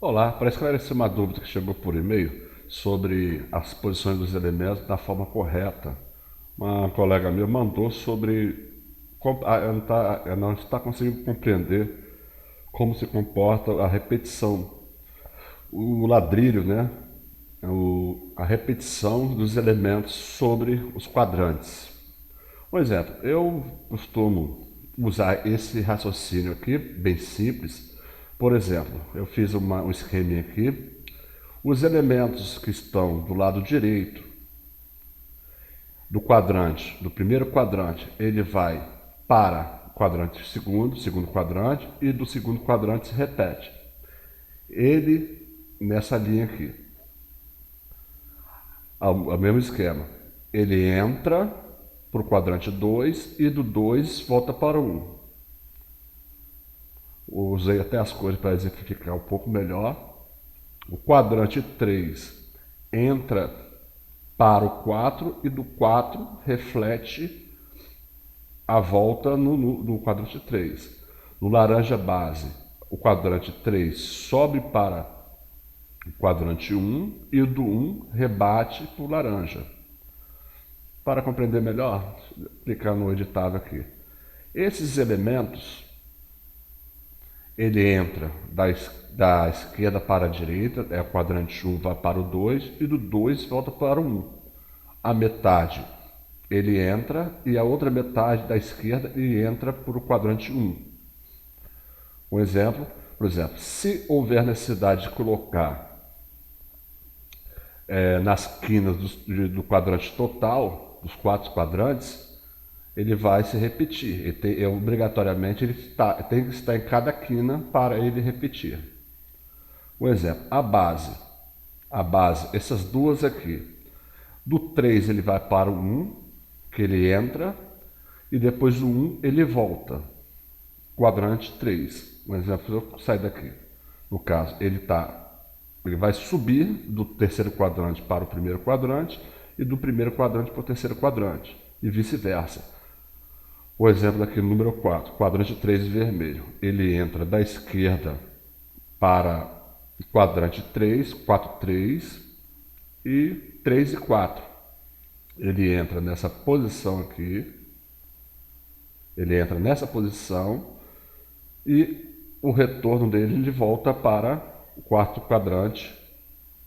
Olá, para esclarecer uma dúvida que chegou por e-mail sobre as posições dos elementos da forma correta. Uma colega minha mandou sobre ela não está conseguindo compreender como se comporta a repetição, o ladrilho, né? A repetição dos elementos sobre os quadrantes. Por exemplo, eu costumo usar esse raciocínio aqui, bem simples. Por exemplo, eu fiz um esquema aqui. Os elementos que estão do lado direito do quadrante, do primeiro quadrante, ele vai para o quadrante segundo quadrante, e do segundo quadrante se repete. Ele nessa linha aqui, o mesmo esquema. Ele entra para o quadrante 2 e do 2 volta para o 1. Usei até as cores para exemplificar um pouco melhor. O quadrante 3 entra para o 4 e do 4 reflete a volta no quadrante 3. No laranja base, o quadrante 3 sobe para o quadrante 1 e o do 1 rebate para o laranja. Para compreender melhor, clicar no editável aqui. Esses elementos, ele entra da esquerda para a direita, o quadrante 1 vai para o 2 e do 2 volta para o 1. A metade ele entra e a outra metade da esquerda ele entra para o quadrante 1. Um exemplo, por exemplo, se houver necessidade de colocar nas quinas do quadrante total, dos 4 quadrantes, ele vai se repetir. Obrigatoriamente ele tem que estar em cada quina para ele repetir. Um exemplo, a base, essas duas aqui. Do 3 ele vai para o 1, que ele entra, e depois do 1 ele volta. Quadrante 3. Um exemplo, eu saio daqui. No caso, ele vai subir do terceiro quadrante para o primeiro quadrante e do primeiro quadrante para o terceiro quadrante, e vice-versa. O exemplo aqui, número 4, quadrante 3 vermelho. Ele entra da esquerda para o quadrante 3, 4, 3 e 3 e 4. Ele entra nessa posição aqui, ele entra nessa posição e o retorno dele ele volta para o quarto quadrante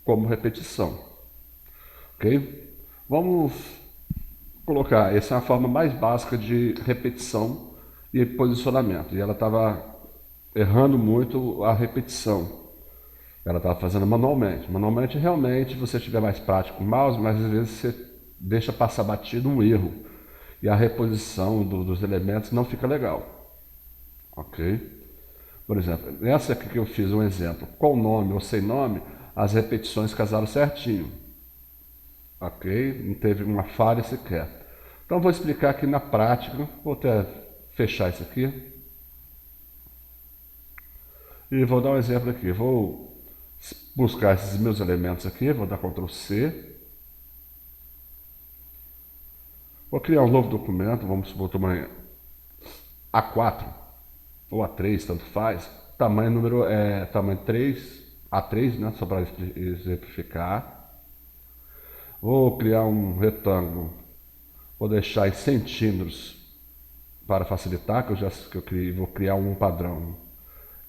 como repetição. Ok? Vamos colocar, essa é a forma mais básica de repetição e posicionamento. E ela estava errando muito a repetição. Ela estava fazendo manualmente. Manualmente, realmente, se você tiver mais prático com o mouse, mas às vezes você deixa passar batido um erro. E a reposição dos elementos não fica legal. Ok? Por exemplo, nessa aqui que eu fiz um exemplo, com nome ou sem nome, as repetições casaram certinho. Ok? Não teve uma falha sequer. Então vou explicar aqui na prática, vou até fechar isso aqui. E vou dar um exemplo aqui, vou buscar esses meus elementos aqui, vou dar Ctrl C. Vou criar um novo documento, vamos supor tamanho A4 ou A3, tanto faz. Tamanho número tamanho 3, A3, né, só para exemplificar. Vou criar um retângulo, vou deixar em centímetros para facilitar, vou criar um padrão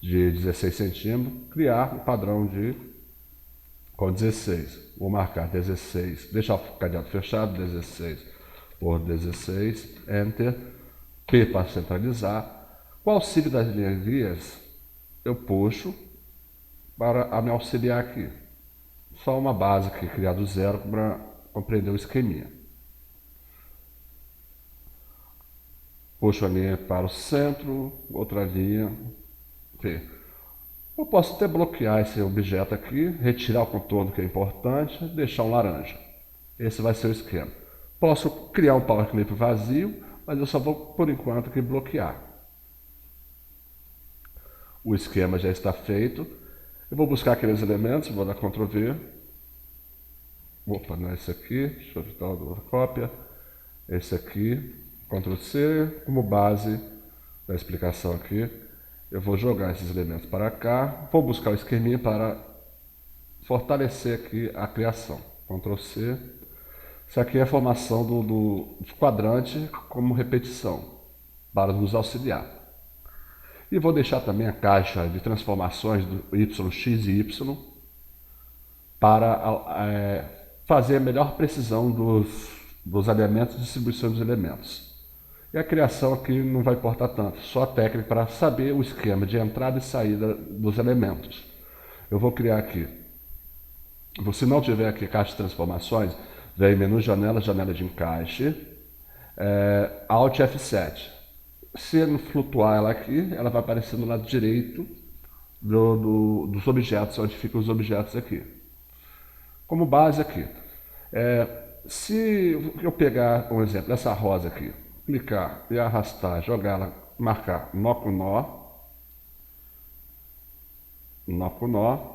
de 16 centímetros, criar um padrão com 16. Vou marcar 16, deixar o cadeado fechado, 16 por 16, Enter, P para centralizar. Com o auxílio das linhas guias, eu puxo para me auxiliar aqui. Só uma base aqui, criar do zero para compreender o esqueminha. Puxo a linha para o centro, outra linha, P. Eu posso até bloquear esse objeto aqui, retirar o contorno que é importante, deixar um laranja. Esse vai ser o esquema. Posso criar um Power Clip vazio, mas eu só vou, por enquanto, aqui bloquear. O esquema já está feito. Eu vou buscar aqueles elementos, vou dar Ctrl V. Opa, não é esse aqui, deixa eu dar outra cópia. Esse aqui, Ctrl C, como base da explicação aqui. Eu vou jogar esses elementos para cá, vou buscar o esqueminha para fortalecer aqui a criação. Ctrl C. Isso aqui é a formação do quadrante como repetição, para nos auxiliar. E vou deixar também a caixa de transformações do YX e Y para fazer a melhor precisão dos elementos e distribuição dos elementos. E a criação aqui não vai importar tanto, só a técnica para saber o esquema de entrada e saída dos elementos. Eu vou criar aqui. Se não tiver aqui caixa de transformações, vem menu janela, janela de encaixe, Alt F7. Se não flutuar ela aqui, ela vai aparecer no lado direito dos objetos, onde ficam os objetos aqui. Como base aqui. Se eu pegar um exemplo, essa rosa aqui, clicar e arrastar, jogar ela, marcar nó com nó,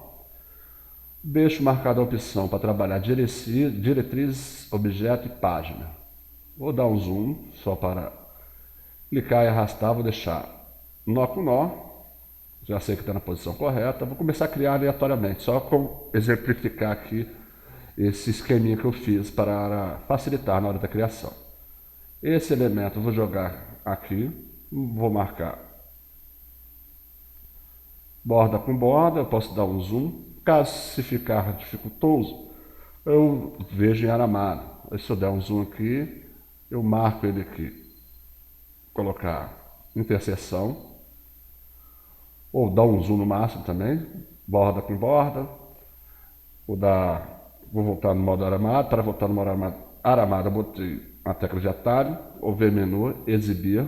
deixo marcada a opção para trabalhar diretriz, objeto e página. Vou dar um zoom, só para clicar e arrastar, vou deixar nó com nó, já sei que está na posição correta, vou começar a criar aleatoriamente, só com exemplificar aqui esse esqueminha que eu fiz para facilitar na hora da criação. Esse elemento eu vou jogar aqui, vou marcar borda com borda, eu posso dar um zoom, caso se ficar dificultoso, eu vejo em aramado. Se eu der um zoom aqui, eu marco ele aqui, colocar interseção, ou dar um zoom no máximo também, borda com borda, vou voltar no modo aramado, para voltar no modo aramado eu botei a tecla de atalho, ou ver menu, exibir,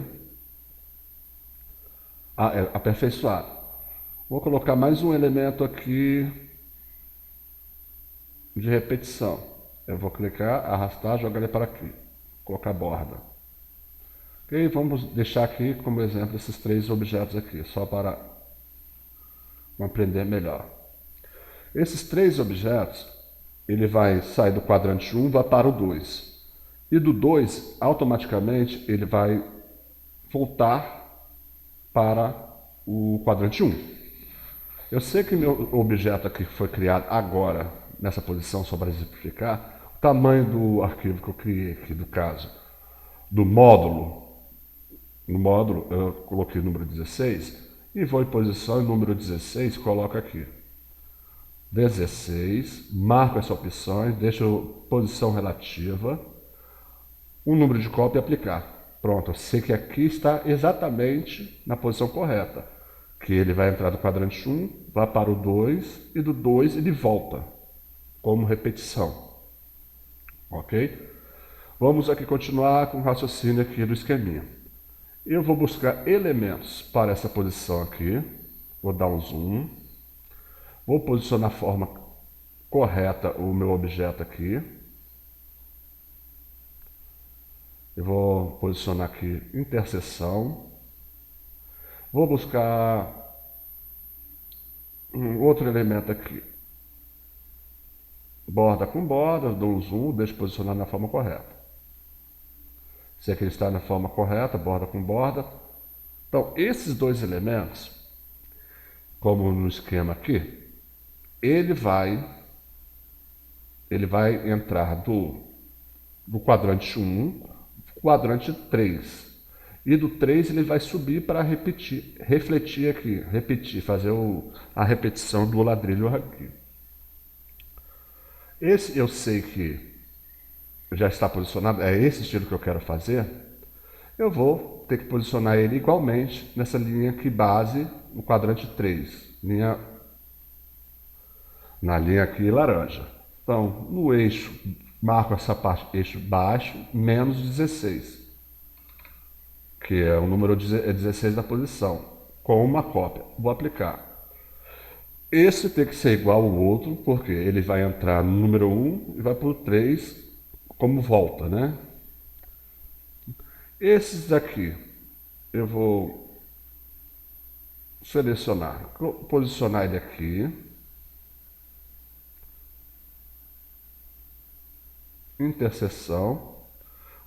aperfeiçoado. Vou colocar mais um elemento aqui de repetição. Eu vou clicar, arrastar, jogar ele para aqui, colocar borda. Ok, vamos deixar aqui como exemplo esses três objetos aqui, só para aprender melhor. Esses três objetos, ele vai sair do quadrante 1 e vai para o 2. E do 2, automaticamente, ele vai voltar para o quadrante 1. Eu sei que meu objeto aqui foi criado agora, nessa posição, só para exemplificar, o tamanho do arquivo que eu criei aqui, do caso, do módulo. No módulo, eu coloquei o número 16 e vou em posição e número 16, coloco aqui. 16, marco essa opção, deixo posição relativa, o número de cópia e aplicar. Pronto, eu sei que aqui está exatamente na posição correta. Que ele vai entrar do quadrante 1, vai para o 2 e do 2 ele volta como repetição. Ok? Vamos aqui continuar com o raciocínio aqui do esqueminha. Eu vou buscar elementos para essa posição aqui. Vou dar um zoom. Vou posicionar a forma correta o meu objeto aqui. Eu vou posicionar aqui interseção. Vou buscar um outro elemento aqui. Borda com borda, dou um zoom, deixo posicionar na forma correta. Se aqui está na forma correta, borda com borda. Então, esses dois elementos, como no esquema aqui, ele vai entrar do quadrante 1, quadrante 3. E do 3 ele vai subir para refletir aqui, fazer a repetição do ladrilho aqui. Esse eu sei que já está posicionado, é esse estilo que eu quero fazer. Eu vou ter que posicionar ele igualmente nessa linha aqui base, no quadrante 3, na linha aqui laranja. Então, no eixo, marco essa parte, eixo baixo, menos 16. Que é o número 16 da posição, com uma cópia. Vou aplicar. Esse tem que ser igual ao outro, porque ele vai entrar no número 1 e vai para o 3 como volta, né? Esses daqui, eu vou selecionar, posicionar ele aqui. Interseção.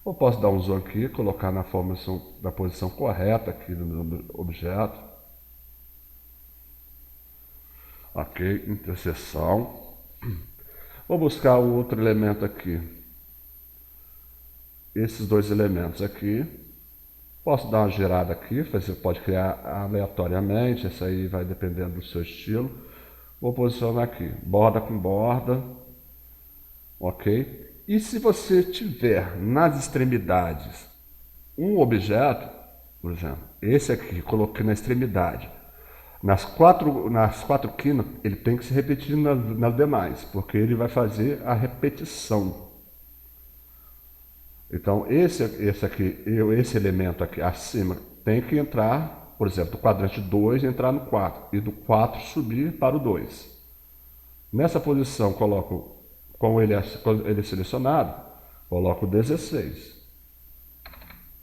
Ou posso dar um zoom aqui, colocar na posição correta aqui do meu objeto. Ok, interseção. Vou buscar o outro elemento aqui. Esses dois elementos aqui. Posso dar uma girada aqui, você pode criar aleatoriamente, isso aí vai dependendo do seu estilo. Vou posicionar aqui, borda com borda, ok? E se você tiver nas extremidades um objeto, por exemplo, esse aqui, coloquei na extremidade, nas quatro quinas, ele tem que se repetir nas demais, porque ele vai fazer a repetição. Então, esse elemento aqui acima tem que entrar, por exemplo, do quadrante 2 entrar no 4 e do 4 subir para o 2. Nessa posição, coloco, com ele selecionado, coloco 16.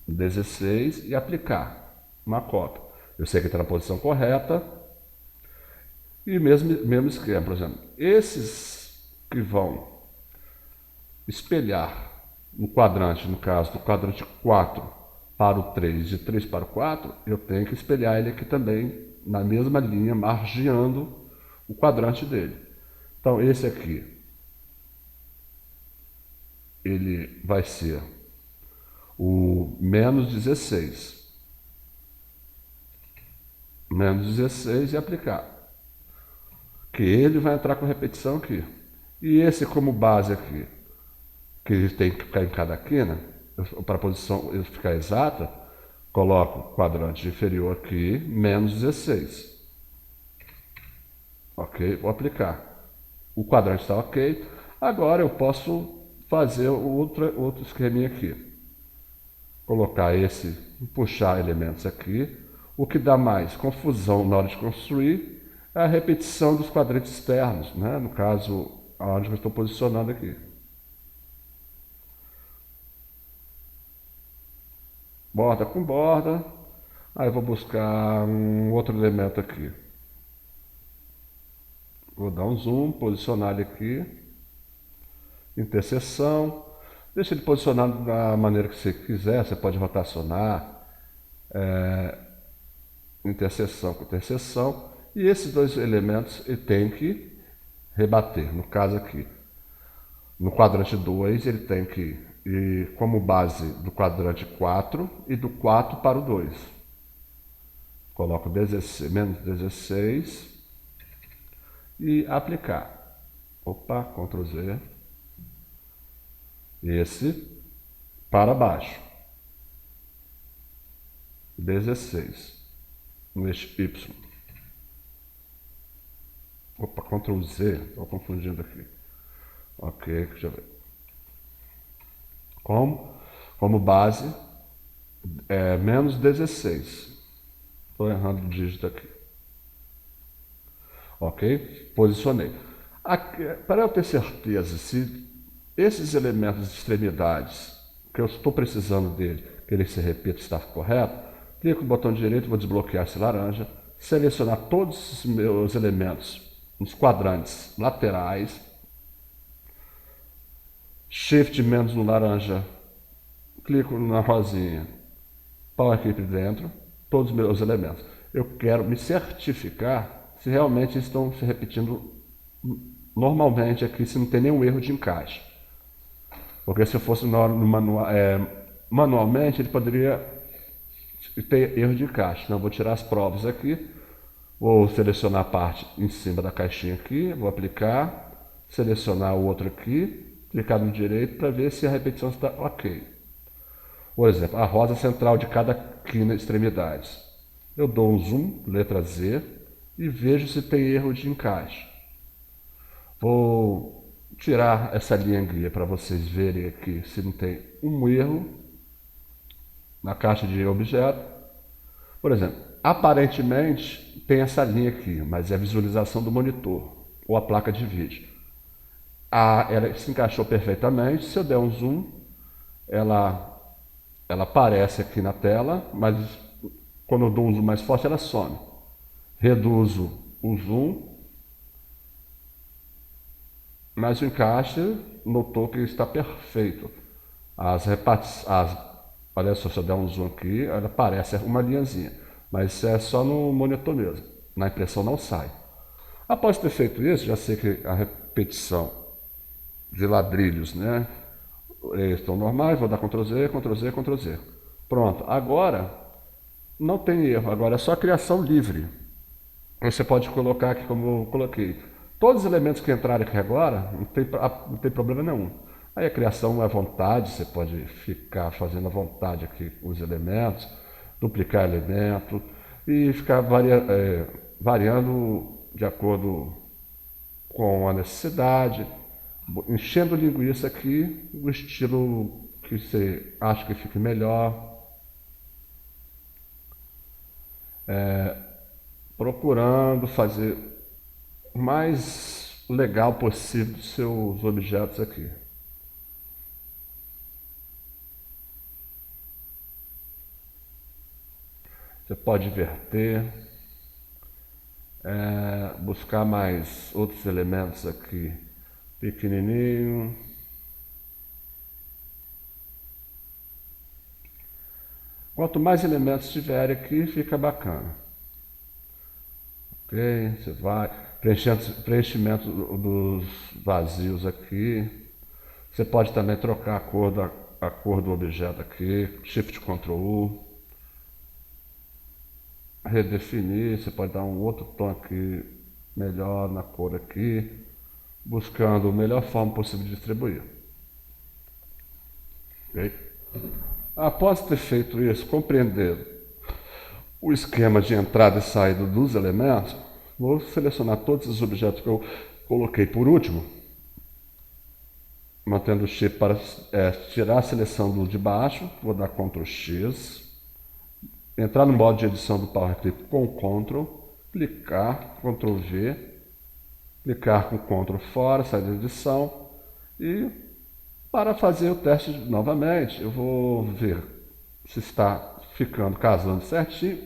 16 e aplicar uma cópia. Eu sei que está na posição correta. E mesmo esquema, por exemplo, esses que vão espelhar no quadrante, no caso do quadrante 4 para o 3 e 3 para o 4, eu tenho que espelhar ele aqui também na mesma linha, margeando o quadrante dele. Então esse aqui, ele vai ser o menos 16. Menos 16 e aplicar. Que ele vai entrar com repetição aqui. E esse como base aqui, que ele tem que ficar em cada quina, para a posição ele ficar exata, coloco o quadrante inferior aqui, menos 16. Ok? Vou aplicar. O quadrante está ok. Agora eu posso fazer outro esqueminha aqui. Colocar esse, puxar elementos aqui. O que dá mais confusão na hora de construir é a repetição dos quadrantes externos, né? No caso, onde eu estou posicionando aqui. Borda com borda. Aí eu vou buscar um outro elemento aqui. Vou dar um zoom, posicionar ele aqui. Interseção. Deixa ele posicionado da maneira que você quiser. Você pode rotacionar. Interseção com interseção. E esses dois elementos ele tem que rebater. No caso aqui, no quadrante 2, ele tem que ir como base do quadrante 4 e do 4 para o 2. Coloco 16, menos 16 e aplicar. Opa, Ctrl Z. Esse para baixo. 16. No eixo Y. Opa, Ctrl Z. Estou confundindo aqui. Ok, deixa eu ver. Como base, menos 16. Estou errando o dígito aqui. Ok? Posicionei. Aqui, para eu ter certeza se esses elementos de extremidades, que eu estou precisando dele, que ele se repita, está correto, clico no botão direito, vou desbloquear esse laranja, selecionar todos os meus elementos nos quadrantes laterais, Shift menos no laranja, clico na rosinha, Power Keep dentro, todos os meus elementos. Eu quero me certificar se realmente estão se repetindo normalmente aqui, se não tem nenhum erro de encaixe. Porque se eu fosse no manualmente, ele poderia ter erro de encaixe. Então eu vou tirar as provas aqui, vou selecionar a parte em cima da caixinha aqui, vou aplicar, selecionar o outro aqui, clicar no direito para ver se a repetição está ok. Por exemplo, a rosa central de cada quina extremidades. Eu dou um zoom, letra Z, e vejo se tem erro de encaixe. Vou tirar essa linha guia para vocês verem aqui se não tem um erro na caixa de objeto. Por exemplo, aparentemente tem essa linha aqui, mas é a visualização do monitor ou a placa de vídeo. Ela se encaixou perfeitamente. Se eu der um zoom, ela aparece aqui na tela, mas quando eu dou um zoom mais forte, ela some. Reduzo o zoom, mas o encaixe notou que está perfeito. Olha só, se eu der um zoom aqui, ela aparece uma linhazinha, mas é só no monitor mesmo. Na impressão não sai. Após ter feito isso, já sei que a repetição de ladrilhos, né? Eles estão normais, vou dar Ctrl Z, Ctrl Z, Ctrl Z. Pronto, agora não tem erro, agora é só criação livre. Você pode colocar aqui como eu coloquei. Todos os elementos que entrarem aqui agora, não tem problema nenhum. Aí a criação é à vontade, você pode ficar fazendo à vontade aqui os elementos, duplicar elemento e ficar variando de acordo com a necessidade, enchendo linguiça aqui do estilo que você acha que fique melhor, procurando fazer o mais legal possível dos seus objetos aqui. Você pode inverter, buscar mais outros elementos aqui, pequenininho. Quanto mais elementos tiver aqui, fica bacana. Ok, você vai preenchimento dos vazios aqui. Você pode também trocar a cor do objeto aqui, Shift Ctrl U. Redefinir, você pode dar um outro tom aqui melhor na cor aqui, buscando a melhor forma possível de distribuir. Okay? Após ter feito isso, compreender o esquema de entrada e saída dos elementos, vou selecionar todos os objetos que eu coloquei por último, mantendo o Shift para tirar a seleção do de baixo, vou dar Ctrl X, entrar no modo de edição do PowerClip com Ctrl, clicar, Ctrl V, clicar com Ctrl fora, sair da edição e para fazer o teste novamente, eu vou ver se está ficando casando certinho,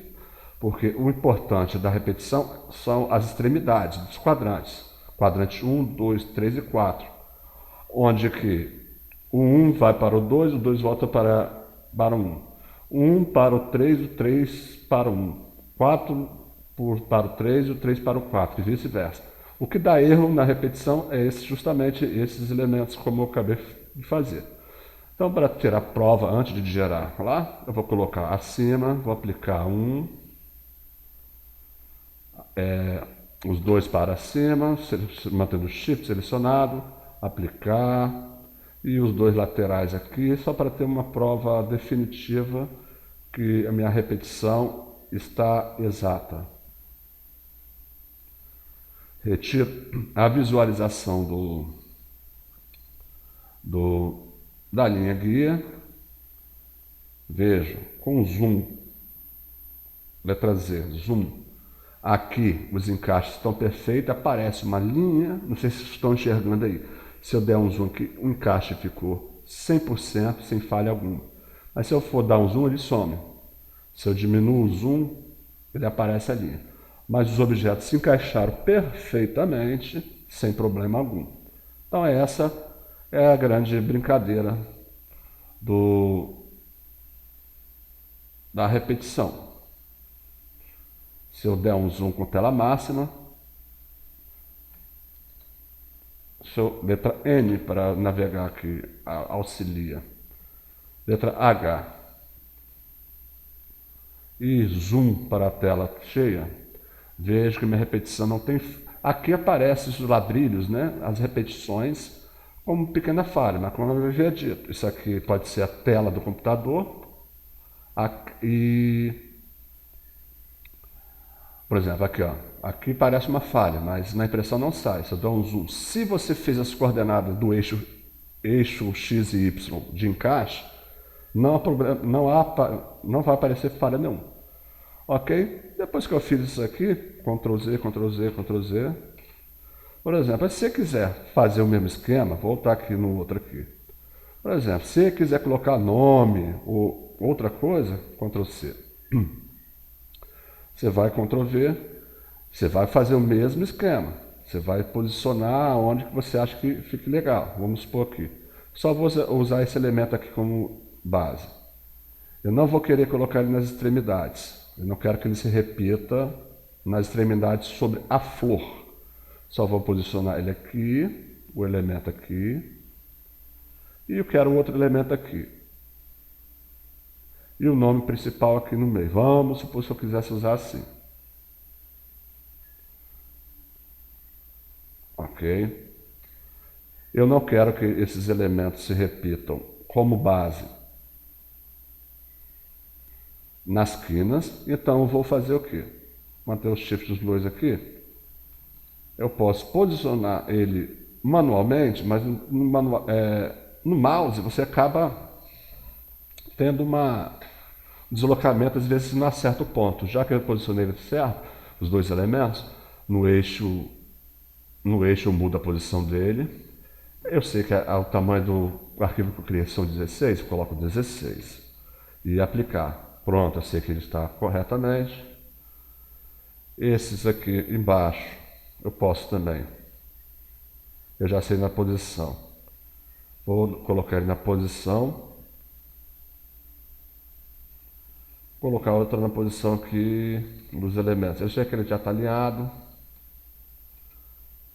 porque o importante da repetição são as extremidades dos quadrantes. Quadrante 1, 2, 3 e 4, onde que o 1 vai para o 2 volta para o 1. 1 para o 3 para o 1. 4 para o 3 e o 3 para o 4, e vice-versa. O que dá erro na repetição é justamente esses elementos, como eu acabei de fazer. Então, para tirar a prova antes de gerar lá, eu vou colocar acima, vou aplicar os dois para cima, mantendo o Shift selecionado, aplicar, e os dois laterais aqui, só para ter uma prova definitiva que a minha repetição está exata. Retiro a visualização da linha guia. Vejo com zoom, letra Z, zoom. Aqui os encaixes estão perfeitos, aparece uma linha, não sei se estão enxergando aí. Se eu der um zoom aqui, o encaixe ficou 100%, sem falha alguma. Mas se eu for dar um zoom, ele some. Se eu diminuo o zoom, ele aparece ali. Mas os objetos se encaixaram perfeitamente, sem problema algum. Então essa é a grande brincadeira da repetição. Se eu der um zoom com tela máxima, letra N para navegar aqui, auxilia. Letra H. E zoom para a tela cheia. Vejo que minha repetição não tem... Aqui aparecem os ladrilhos, né? As repetições como pequena falha, mas como eu havia dito. Isso aqui pode ser a tela do computador. Por exemplo, aqui, ó. Aqui parece uma falha, mas na impressão não sai. Se eu dou um zoom, se você fez as coordenadas do eixo X e Y de encaixe, não vai aparecer falha nenhuma. Ok? Depois que eu fiz isso aqui, Ctrl Z, Ctrl Z, Ctrl Z. Por exemplo, se você quiser fazer o mesmo esquema, vou voltar aqui no outro aqui. Por exemplo, se você quiser colocar nome ou outra coisa, Ctrl C. Você vai Ctrl V, você vai fazer o mesmo esquema. Você vai posicionar onde que você acha que fique legal. Vamos supor aqui. Só vou usar esse elemento aqui como base. Eu não vou querer colocar ele nas extremidades. Eu não quero que ele se repita nas extremidades sobre a flor. Só vou posicionar ele aqui, o elemento aqui, e eu quero outro elemento aqui. E o nome principal aqui no meio. Vamos supor se eu quisesse usar assim. Ok? Eu não quero que esses elementos se repitam como base nas quinas, então eu vou fazer o quê? Manter o shift dos dois aqui. Eu posso posicionar ele manualmente, mas no mouse você acaba tendo um deslocamento, às vezes não acerta o ponto. Já que eu posicionei ele certo, os dois elementos, no eixo eu mudo a posição dele. Eu sei que o tamanho do arquivo que eu criei são 16, eu coloco 16 e aplicar. Pronto, eu sei que ele está corretamente. Esses aqui embaixo eu posso também. Eu já sei na posição. Vou colocar ele na posição. Colocar outra na posição aqui dos elementos. Eu sei que ele já está alinhado.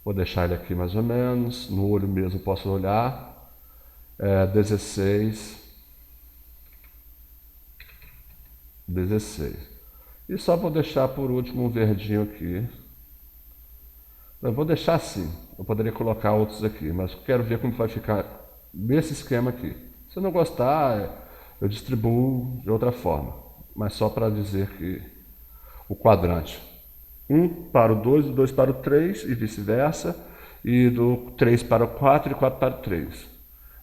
Vou deixar ele aqui mais ou menos. No olho mesmo eu posso olhar. 16. E só vou deixar por último um verdinho aqui. Eu vou deixar assim. Eu poderia colocar outros aqui, mas quero ver como vai ficar nesse esquema aqui. Se eu não gostar, eu distribuo de outra forma. Mas só para dizer que o quadrante 1 para o 2, do 2 para o 3 e vice-versa, e do 3 para o 4 e 4 para o 3.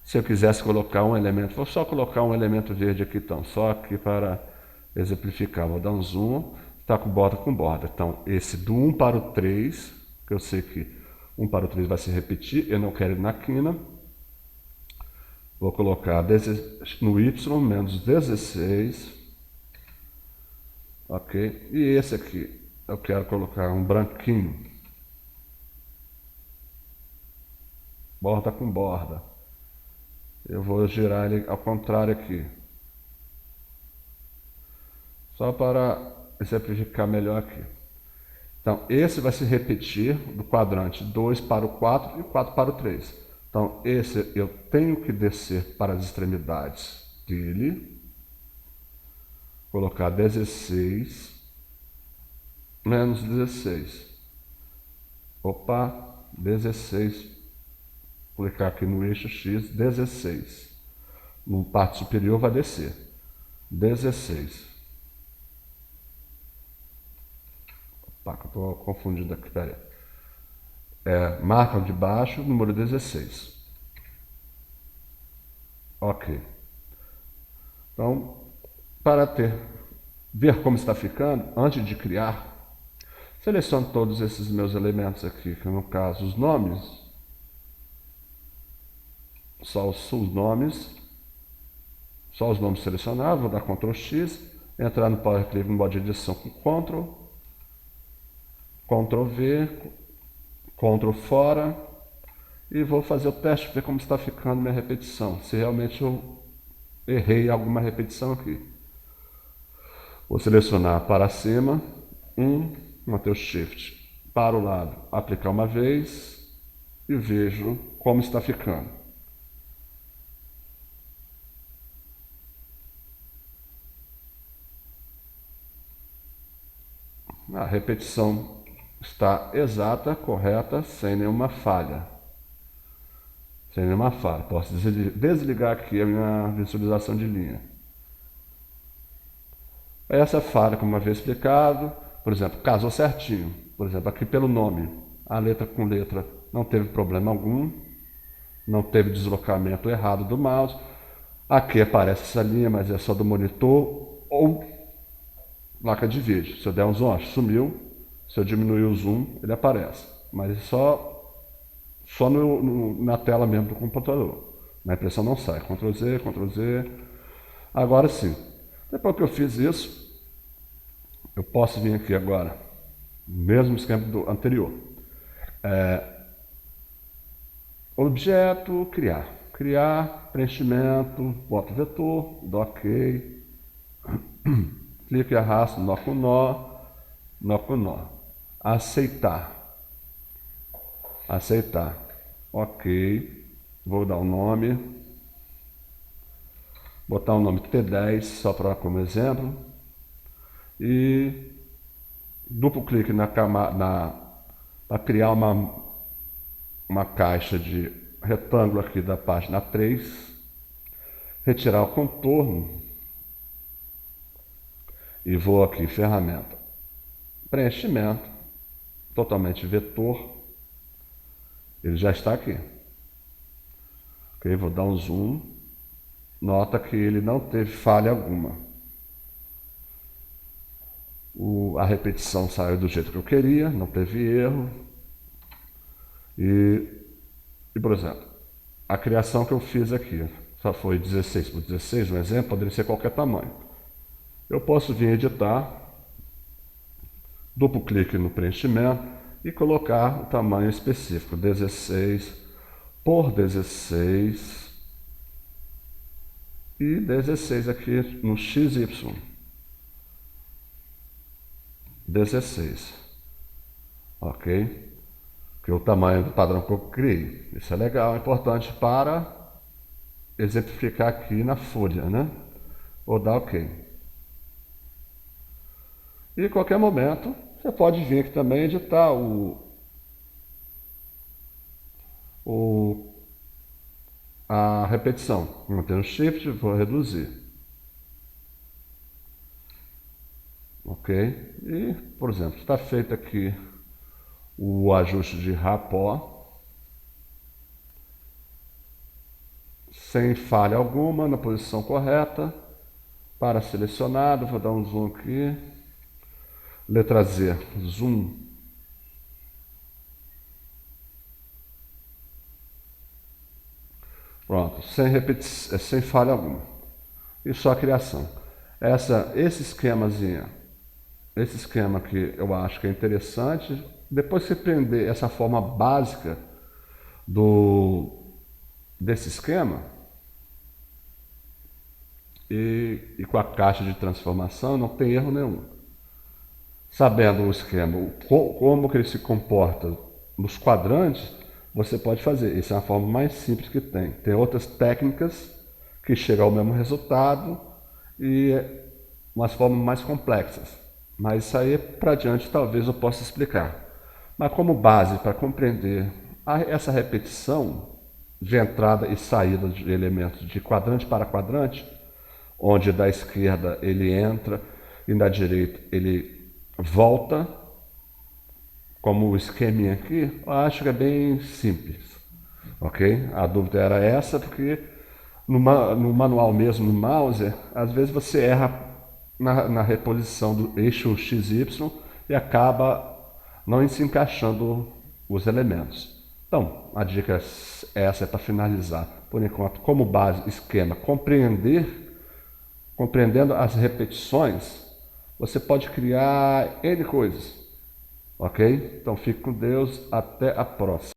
Se eu quisesse colocar um elemento, vou só colocar um elemento verde aqui, então, só aqui para exemplificar. Vou dar um zoom, está com borda. Então, esse do 1 para o 3, que eu sei que 1 para o 3 vai se repetir, eu não quero ele na quina. Vou colocar no Y menos 16. Ok? E esse aqui, eu quero colocar um branquinho. Borda com borda. Eu vou girar ele ao contrário aqui. Só para exemplificar melhor aqui. Então, esse vai se repetir do quadrante 2 para o 4 e 4 para o 3. Então, esse eu tenho que descer para as extremidades dele. Colocar 16 menos 16. Opa, 16. Clicar aqui no eixo X, 16. No parte superior vai descer. 16. Opa, que eu estou confundindo aqui, peraí. Marca de baixo, número 16. Ok. Então, para ver como está ficando, antes de criar, seleciono todos esses meus elementos aqui, que no caso os nomes, só os nomes selecionados, vou dar Ctrl X, entrar no Power Clip no modo de edição com Ctrl V, Ctrl fora, e vou fazer o teste, ver como está ficando minha repetição, se realmente eu errei alguma repetição aqui. Vou selecionar para cima, manter o Shift para o lado, aplicar uma vez e vejo como está ficando. A repetição está exata, correta, sem nenhuma falha. Posso desligar aqui a minha visualização de linha. Essa falha, como havia explicado, por exemplo, casou certinho. Por exemplo, aqui pelo nome, a letra com letra não teve problema algum, não teve deslocamento errado do mouse. Aqui aparece essa linha, mas é só do monitor ou placa de vídeo. Se eu der um zoom, sumiu. Se eu diminuir o zoom, ele aparece. Mas é só na tela mesmo do computador. Na impressão não sai. Ctrl Z, Ctrl Z. Agora sim. Depois que eu fiz isso, eu posso vir aqui agora, mesmo esquema do anterior. Objeto, criar, preenchimento, boto vetor, dou OK, clico e arrasto, nó com nó, aceitar. Aceitar. Ok. Vou dar um nome. Botar o nome T10, só para como exemplo. E duplo clique para criar uma caixa de retângulo aqui da página 3. Retirar o contorno. E vou aqui, ferramenta. Preenchimento. Totalmente vetor. Ele já está aqui. Ok, vou dar um zoom. Nota que ele não teve falha alguma. A repetição saiu do jeito que eu queria, não teve erro. E por exemplo, a criação que eu fiz aqui só foi 16 por 16, um exemplo, poderia ser qualquer tamanho. Eu posso vir editar, duplo clique no preenchimento e colocar o tamanho específico, 16 por 16 e 16 aqui no XY. 16. Ok? Que é o tamanho do padrão que eu criei. Isso é legal, é importante para exemplificar aqui na folha, né? Vou dar OK. E em qualquer momento, você pode vir aqui também editar a repetição. Mantendo o Shift, vou reduzir. Ok? E, por exemplo, está feito aqui o ajuste de rapó, sem falha alguma, na posição correta. Para selecionado, vou dar um zoom aqui. Letra Z, zoom. Pronto, sem falha alguma. E só a criação. Esse esquema que eu acho que é interessante. Depois que você aprender essa forma básica desse esquema, e com a caixa de transformação, não tem erro nenhum. Sabendo o esquema, como que ele se comporta nos quadrantes, você pode fazer. Essa é a forma mais simples que tem. Tem outras técnicas que chegam ao mesmo resultado e umas formas mais complexas. Mas isso aí para diante talvez eu possa explicar. Mas como base para compreender essa repetição de entrada e saída de elementos de quadrante para quadrante, onde da esquerda ele entra e da direita ele volta, como o esqueminha aqui, eu acho que é bem simples. Ok? A dúvida era essa, porque no manual mesmo, no mouse, às vezes você erra na reposição do eixo XY e acaba não se encaixando os elementos. Então, a dica essa é para finalizar. Por enquanto, como base, esquema, compreendendo as repetições, você pode criar N coisas. Ok? Então fique com Deus, até a próxima.